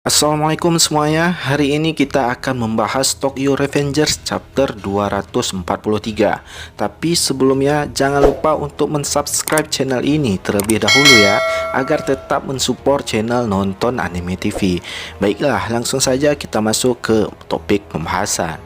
Assalamualaikum semuanya. Hari ini kita akan membahas Tokyo Revengers chapter 243. Tapi sebelumnya jangan lupa untuk mensubscribe channel ini terlebih dahulu ya, agar tetap mensupport channel Nonton Anime TV. Baiklah, langsung saja kita masuk ke topik pembahasan.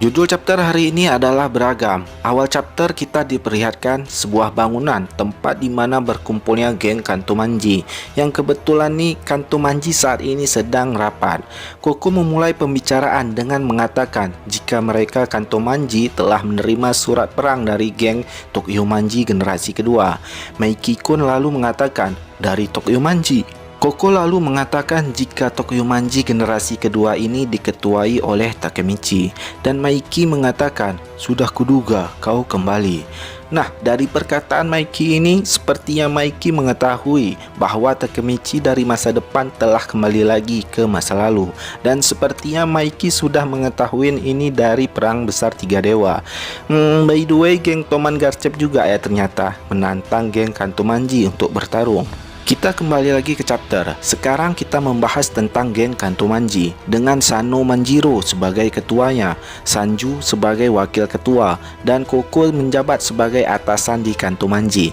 Judul chapter hari ini adalah beragam. Awal chapter kita diperlihatkan sebuah bangunan tempat di mana berkumpulnya geng Kantomanji, yang kebetulan nih Kantomanji saat ini sedang rapat. Koko memulai pembicaraan dengan mengatakan jika mereka Kantomanji telah menerima surat perang dari geng Tokyo Manji generasi kedua. Maiki-kun lalu mengatakan, dari Tokyo Manji. Koko lalu mengatakan jika Tokyo Manji generasi kedua ini diketuai oleh Takemichi, dan Maiki mengatakan, sudah kuduga kau kembali. Nah, dari perkataan Maiki ini, sepertinya Maiki mengetahui bahwa Takemichi dari masa depan telah kembali lagi ke masa lalu, dan sepertinya Maiki sudah mengetahui ini dari perang besar tiga dewa. By the way, geng Toman Garcep juga ya ternyata menantang geng Kantomanji untuk bertarung. Kita kembali lagi ke chapter. Sekarang kita membahas tentang geng Kantomanji dengan Sano Manjiro sebagai ketuanya, Sanju sebagai wakil ketua, dan Koko menjabat sebagai atasan di Kantomanji.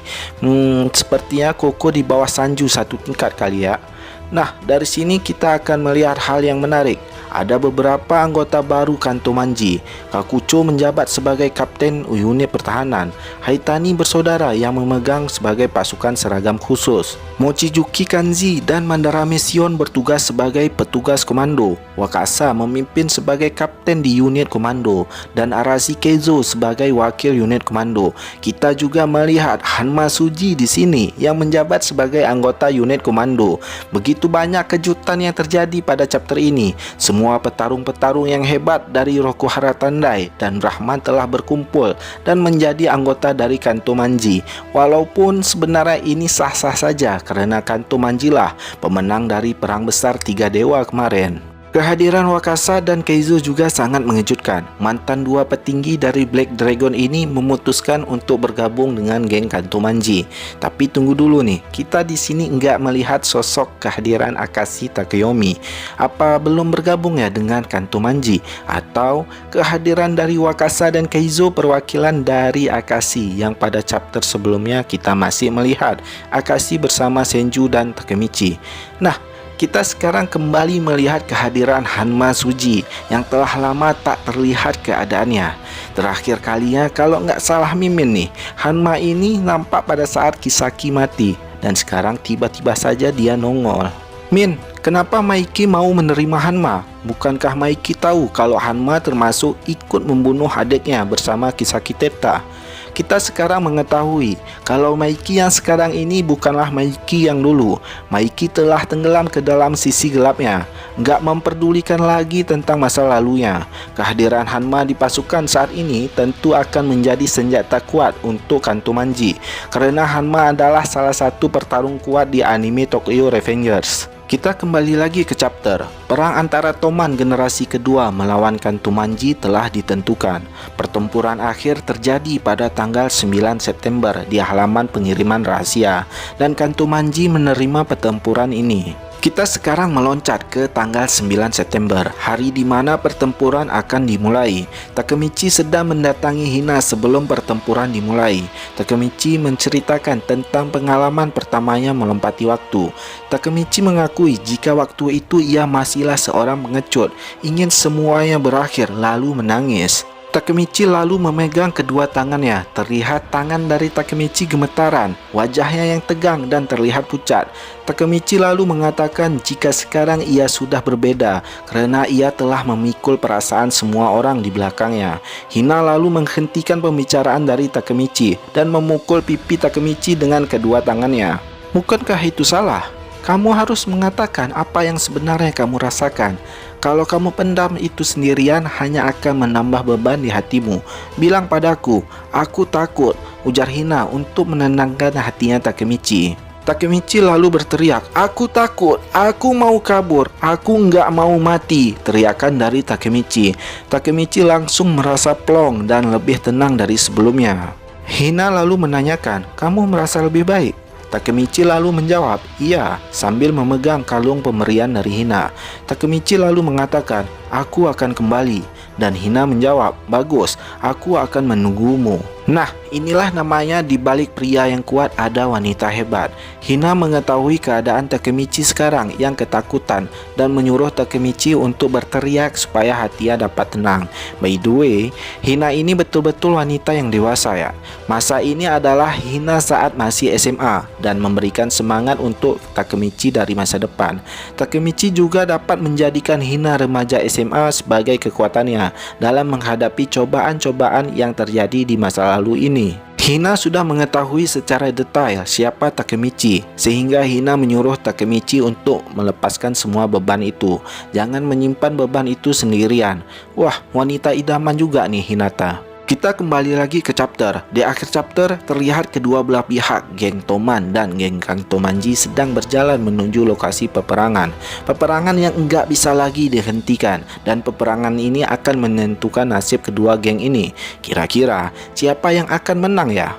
Sepertinya Koko di bawah Sanju satu tingkat kali ya. Nah, dari sini kita akan melihat hal yang menarik. Ada beberapa anggota baru Kantomanji. Kakucho menjabat sebagai kapten unit pertahanan. Haitani bersaudara yang memegang sebagai pasukan seragam khusus. Mochizuki Kanji dan Mandarame Shion bertugas sebagai petugas komando. Wakasa memimpin sebagai kapten di unit komando, dan Arashi Keizo sebagai wakil unit komando. Kita juga melihat Hanma Suji di sini yang menjabat sebagai anggota unit komando. Begitu banyak kejutan yang terjadi pada chapter ini. Semua petarung-petarung yang hebat dari Rokuhara Tandai dan Brahman telah berkumpul dan menjadi anggota dari Kantomanji. Walaupun sebenarnya ini sah-sah saja karena Kantomanji lah pemenang dari perang besar tiga dewa kemarin. Kehadiran Wakasa dan Keizo juga sangat mengejutkan. Mantan dua petinggi dari Black Dragon ini memutuskan untuk bergabung dengan geng Kantomanji. Tapi tunggu dulu nih, kita di sini enggak melihat sosok kehadiran Akashi Takeyomi. Apa belum bergabung ya dengan Kantomanji? Atau kehadiran dari Wakasa dan Keizo perwakilan dari Akashi yang pada chapter sebelumnya kita masih melihat Akashi bersama Senju dan Takemichi. Nah, kita sekarang kembali melihat kehadiran Hanma Suji yang telah lama tak terlihat keadaannya. Terakhir kalinya kalau nggak salah mimin nih, Hanma ini nampak pada saat Kisaki mati, dan sekarang tiba-tiba saja dia nongol. Min, kenapa Maiki mau menerima Hanma? Bukankah Maiki tahu kalau Hanma termasuk ikut membunuh adiknya bersama Kisaki Teta? Kita sekarang mengetahui kalau Maiki yang sekarang ini bukanlah Maiki yang dulu. Maiki telah tenggelam ke dalam sisi gelapnya, nggak memperdulikan lagi tentang masa lalunya. Kehadiran Hanma di pasukan saat ini tentu akan menjadi senjata kuat untuk Kantomanji, karena Hanma adalah salah satu pertarung kuat di anime Tokyo Revengers. Kita kembali lagi ke chapter. Perang antara Toman generasi kedua melawan Kantomanji telah ditentukan. Pertempuran akhir terjadi pada tanggal 9 September di halaman pengiriman rahasia, dan Kantomanji menerima pertempuran ini. Kita sekarang meloncat ke tanggal 9 September, hari di mana pertempuran akan dimulai. Takemichi sedang mendatangi Hina sebelum pertempuran dimulai. Takemichi menceritakan tentang pengalaman pertamanya melompati waktu. Takemichi mengakui jika waktu itu ia masihlah seorang pengecut, ingin semuanya berakhir lalu menangis. Takemichi lalu memegang kedua tangannya. Terlihat tangan dari Takemichi gemetaran, wajahnya yang tegang dan terlihat pucat. Takemichi lalu mengatakan jika sekarang ia sudah berbeda karena ia telah memikul perasaan semua orang di belakangnya. Hina lalu menghentikan pembicaraan dari Takemichi dan memukul pipi Takemichi dengan kedua tangannya. Bukankah itu salah? Kamu harus mengatakan apa yang sebenarnya kamu rasakan. Kalau kamu pendam itu sendirian hanya akan menambah beban di hatimu. Bilang padaku, aku takut, ujar Hina untuk menenangkan hatinya Takemichi. Takemichi lalu berteriak, aku takut, aku mau kabur, aku nggak mau mati, teriakan dari Takemichi. Takemichi langsung merasa plong dan lebih tenang dari sebelumnya. Hina lalu menanyakan, kamu merasa lebih baik? Takemichi lalu menjawab, "Iya," sambil memegang kalung pemberian dari Hina. Takemichi lalu mengatakan, "Aku akan kembali." Dan Hina menjawab, "Bagus, aku akan menunggumu." Nah, inilah namanya di balik pria yang kuat ada wanita hebat. Hina mengetahui keadaan Takemichi sekarang yang ketakutan dan menyuruh Takemichi untuk berteriak supaya hatinya dapat tenang. By the way, Hina ini betul-betul wanita yang dewasa ya. Masa ini adalah Hina saat masih SMA dan memberikan semangat untuk Takemichi dari masa depan. Takemichi juga dapat menjadikan Hina remaja SMA sebagai kekuatannya dalam menghadapi cobaan-cobaan yang terjadi di masa lalu ini. Hina sudah mengetahui secara detail siapa Takemichi, sehingga Hina menyuruh Takemichi untuk melepaskan semua beban itu. Jangan menyimpan beban itu sendirian. Wah, wanita idaman juga nih Hinata. Kita kembali lagi ke chapter. Di akhir chapter terlihat kedua belah pihak, geng Toman dan geng Kang Tomanji sedang berjalan menuju lokasi peperangan. Peperangan yang enggak bisa lagi dihentikan, dan peperangan ini akan menentukan nasib kedua geng ini. Kira-kira siapa yang akan menang ya?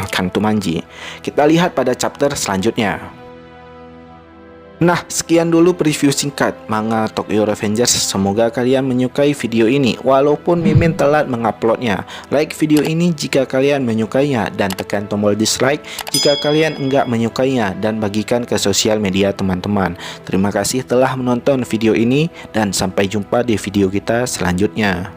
Kang Tomanji. Kita lihat pada chapter selanjutnya. Nah, sekian dulu preview singkat manga Tokyo Revengers. Semoga kalian menyukai video ini walaupun Mimin telat menguploadnya. Like video ini jika kalian menyukainya, dan tekan tombol dislike jika kalian enggak menyukainya, dan bagikan ke sosial media teman-teman. Terima kasih telah menonton video ini, dan sampai jumpa di video kita selanjutnya.